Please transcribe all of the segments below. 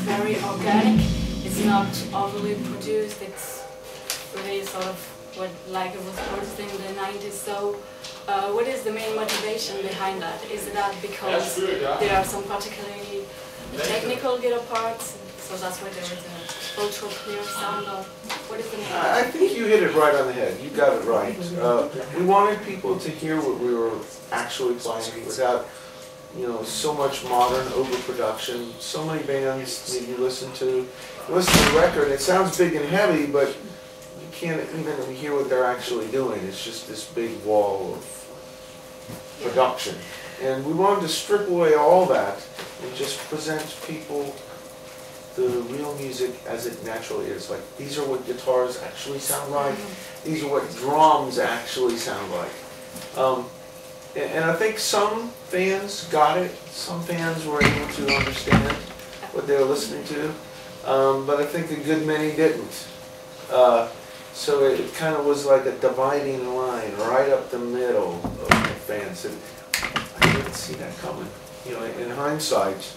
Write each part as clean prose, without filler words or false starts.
very organic. It's not overly produced. It's really sort of what like it was produced in the 90s. So what is the main motivation behind that? Is that because there are some particularly technical guitar parts, so that's why there is an ultra clear sound? Or what is the main? I think you hit it right on the head. You got it right. We wanted people to hear what we were actually playing without, you know, so much modern overproduction. So many bands that you listen to the record, it sounds big and heavy, but you can't even hear what they're actually doing. It's just this big wall of production. And we wanted to strip away all that and just present people the real music as it naturally is. Like, these are what guitars actually sound like. These are what drums actually sound like. And I think some fans got it. Some fans were able to understand what they were listening to. But I think a good many didn't. So it kind of was like a dividing line right up the middle of the fans. And I didn't see that coming. You know, in hindsight,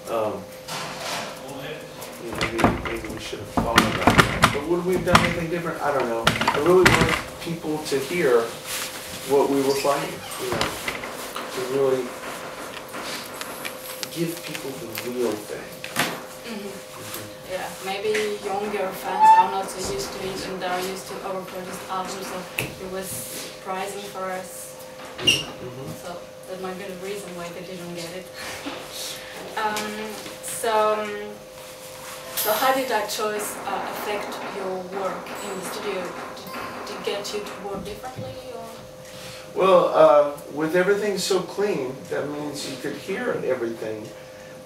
you know, maybe we should have thought about that. But would we have done anything different? I don't know. I really wanted people to hear what we were playing, you know, to really give people the real thing. Yeah, maybe younger fans are not so used to it and are used to overproduced albums, so it was surprising for us. So that might be the reason why they didn't get it. So how did that choice affect your work in the studio? Did it get you to work differently? Or? Well, with everything so clean, that means you could hear everything.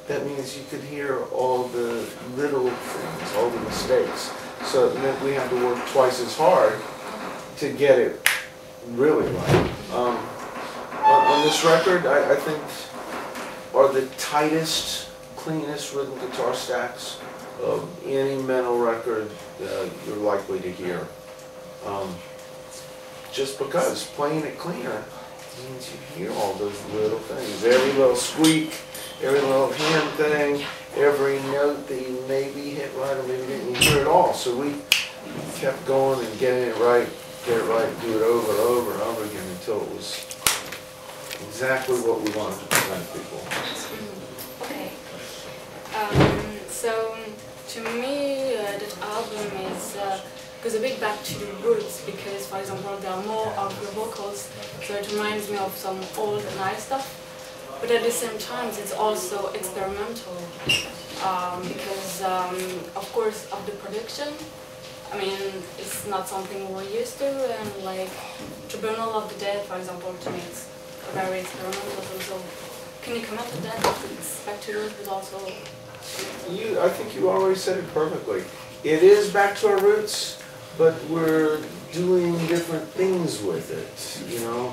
That means you could hear all the little things, all the mistakes. So it meant we had to work twice as hard to get it really right. On this record, I think are the tightest, cleanest rhythm guitar stacks of any metal record you're likely to hear. Just because playing it cleaner means you hear all those little things, every little squeak, every little hand thing, every note that you maybe hit right or maybe didn't hear at all. So we kept going and getting it right, get it right, do it over and over and over again until it was exactly what we wanted to present people. Okay. So to me, that album goes a bit back to the roots because, for example, there are more of your vocals, so it reminds me of some old Nile stuff. But at the same time, it's also experimental because, of course, of the production. I mean, it's not something we're used to, and like Tribunal of the Dead, for example, to me it's very experimental. So, can you comment on that? It's back to roots, but also. I think you already said it perfectly. It is back to our roots, but we're doing different things with it. You know,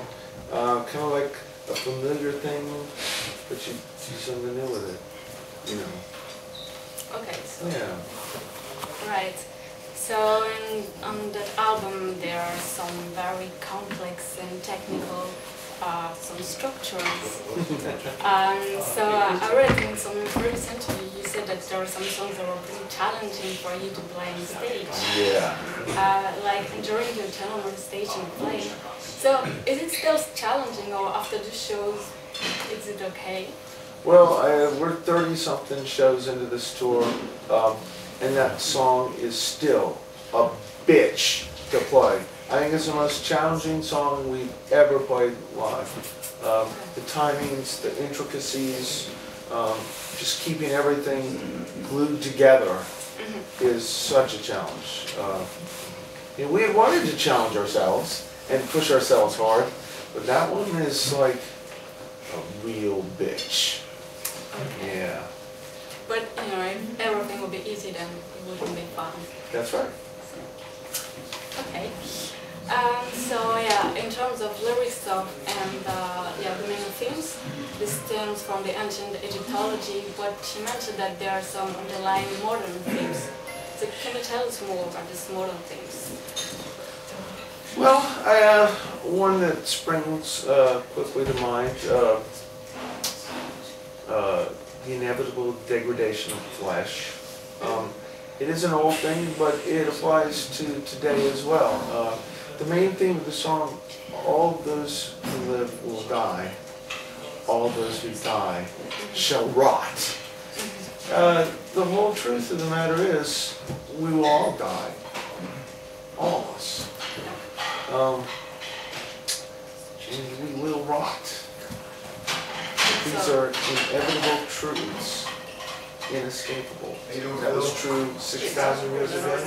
kind of like a familiar thing, but you do something new with it, you know. Okay, so. Yeah. Right. So on that album there are some very complex and technical some structures. So I read in some interviews recently you said that there are some songs that were pretty challenging for you to play on stage. Yeah. Like during your time on stage and playing. So is it still challenging, or after the shows, is it okay? Well, we're 30-something shows into this tour, and that song is still a bitch to play. I think it's the most challenging song we've ever played live. The timings, the intricacies, just keeping everything glued together is such a challenge. You know, we had wanted to challenge ourselves and push ourselves hard, but that one is like a real bitch. Okay. Yeah. But you know, if everything would be easy, then it wouldn't be fun. That's right. Okay. So yeah, in terms of lyric stuff and yeah, the main themes, this stems from the ancient Egyptology, but you mentioned that there are some underlying modern themes. So can you tell us more about these modern themes? Well, one that springs quickly to mind, the inevitable degradation of flesh. It is an old thing, but it applies to today as well. The main theme of the song, all those who live will die, all those who die shall rot. The whole truth of the matter is, we will all die. All of us. And we will rot. These are inevitable truths, inescapable. That was true 6,000 years ago.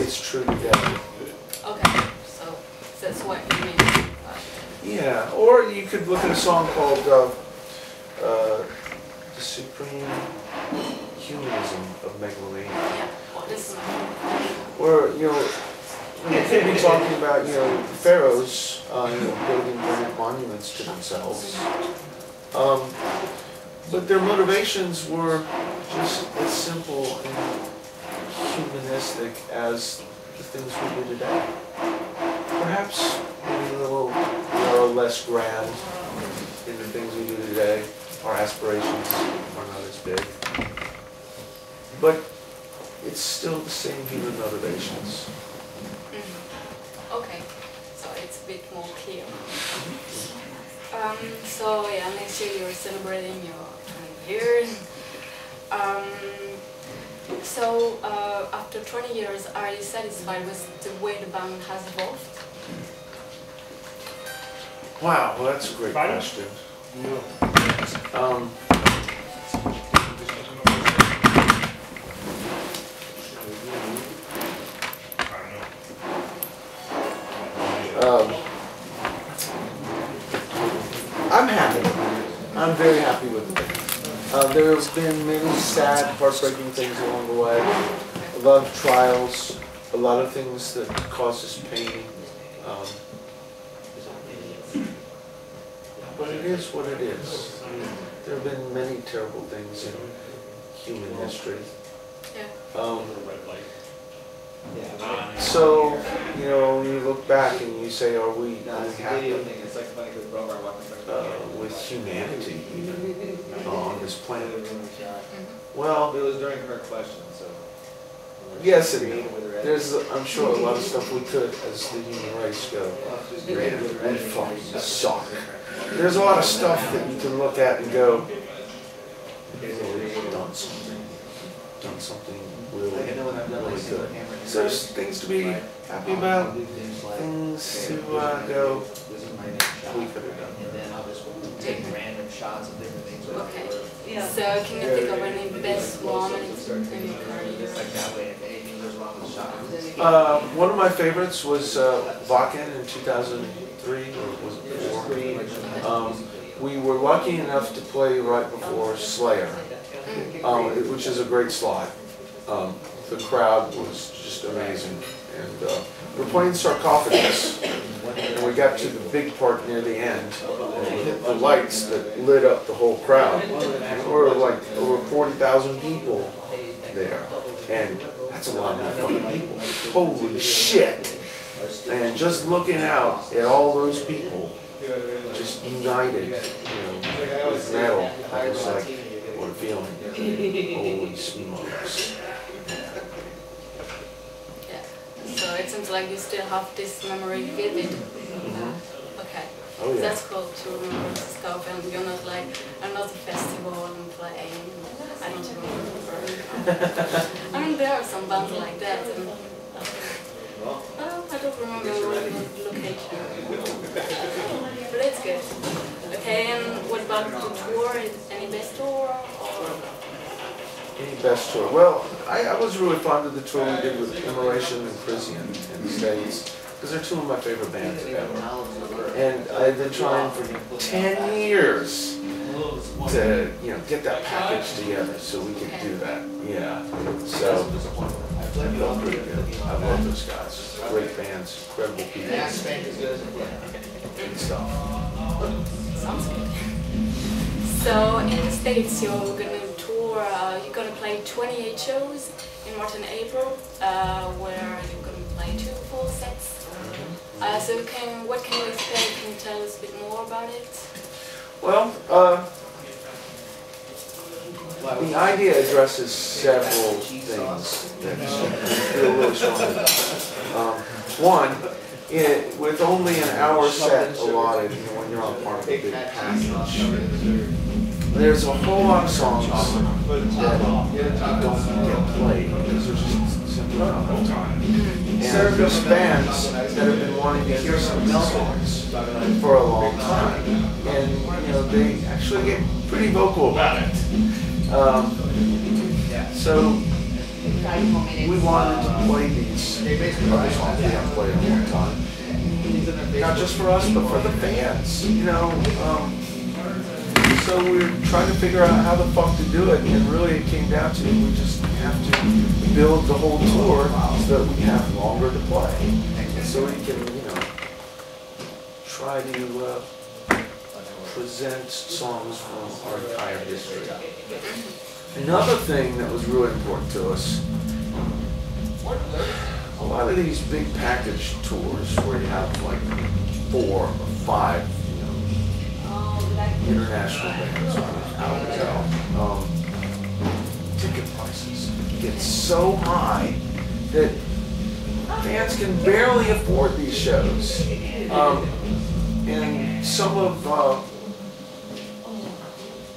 It's true today. Okay, so that's what you mean. Yeah, or you could look at a song called The Supreme Humanism of Megalomania. Yeah, this one. Where, you know, we could be talking about, you know, pharaohs, building granite monuments to themselves. But their motivations were just as simple and humanistic as the things we do today. Perhaps maybe a little less grand in the things we do today. Our aspirations are not as big. But it's still the same human motivations. Okay, so it's a bit more clear. So yeah, next year you're celebrating your 20 years. So after 20 years, are you satisfied with the way the band has evolved? Wow, well that's a great question. I'm happy. I'm very happy with it. There's been many sad, heartbreaking things along the way. A lot of trials, a lot of things that cause us pain. But it is what it is. I mean, there have been many terrible things in human history. Yeah. So, you know, when you look back and you say, are we happy with humanity on this planet? Well, it was during her question, so. Yes, it is. There's, I'm sure, a lot of stuff we could, as the human race go. We fucking suck. There's a lot of stuff that you can look at and go, we've done something really, really good. So there's things to be happy about, things to go, we could have done. Take random shots of different things. Okay. So can you think of any best moments in your career? One of my favorites was Vakken in 2003, or was it 4? We were lucky enough to play right before Slayer, which is a great slot. The crowd was just amazing. And we were playing Sarcophagus, and we got to the big part near the end, and the lights that lit up the whole crowd. There were like over 40,000 people there, and that's a lot of fucking people. Holy shit! And just looking out at all those people, just united, with metal, I was like, what a feeling. Holy smokes. So it seems like you still have this memory vivid. Okay. Oh, yeah. That's cool to remember this stuff, and you're not like another festival and playing. I don't remember. I mean, there are some bands like that. And, I don't remember the location. But it's good. Okay, and what about the tour? Any best tour? Or? Any best tour? Well, I was really fond of the tour we did with Immolation and Prisian in the States, because they're two of my favorite bands ever. And I've been trying for 10 years to, get that package together so we could do that. Yeah. So, I felt pretty good. I love those guys. Great bands, incredible people. Good stuff. Sounds good. So, in the States, you're going to tour, you're going to play 28 shows in March and April, where you're going to play 2 full sets. So what can you expect? Can you tell us a bit more about it? Well, the idea addresses several things that I feel really strongly about. One, with only an hour set allotted, when you're on part of a big package, there's a whole lot of songs that don't get played because there's just simply not enough time. And there's fans that have been wanting to hear some of these songs for a long time, and they actually get pretty vocal about it. So we wanted to play these other songs we haven't played in a long time, not just for us, but for the fans. So we were trying to figure out how the fuck to do it, and really it came down to we just have to build the whole tour so that we have longer to play, and so we can, try to present songs from our entire history. Another thing that was really important to us, a lot of these big package tours where you have like 4 or 5 international bands out, ticket prices get so high that fans can barely afford these shows. And some of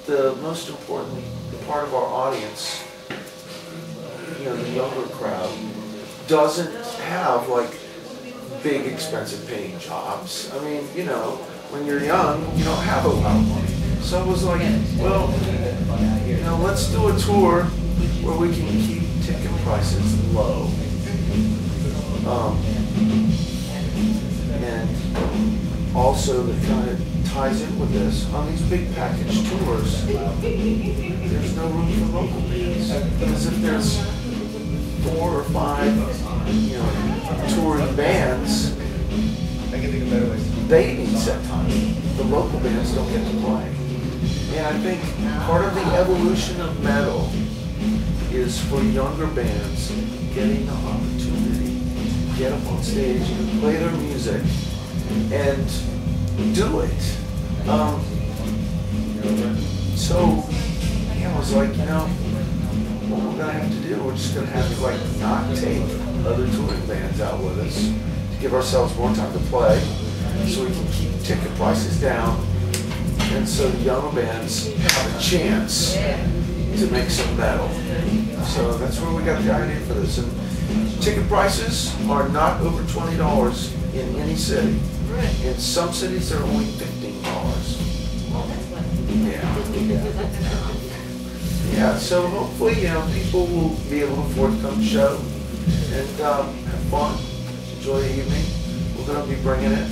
the most important part of our audience, the younger crowd, doesn't have like big expensive paying jobs. I mean, when you're young, you don't have a lot of money. So it was like, well, let's do a tour where we can keep ticket prices low. And also that kind of ties in with this, on these big package tours, there's no room for local bands. Because if there's 4 or 5, touring bands, they need set time. The local bands don't get to play. And I think part of the evolution of metal is for younger bands getting the opportunity to get up on stage and play their music and do it. So I was like, what we're gonna have to do, we're just gonna have to not take other touring bands out with us to give ourselves more time to play, so we can keep ticket prices down, and so the younger bands have a chance to make some metal. So that's where we got the idea for this. And ticket prices are not over $20 in any city. In some cities, they're only $15. Yeah, so hopefully, people will be able to afford to come to the show and have fun, enjoy the evening. We're going to be bringing it.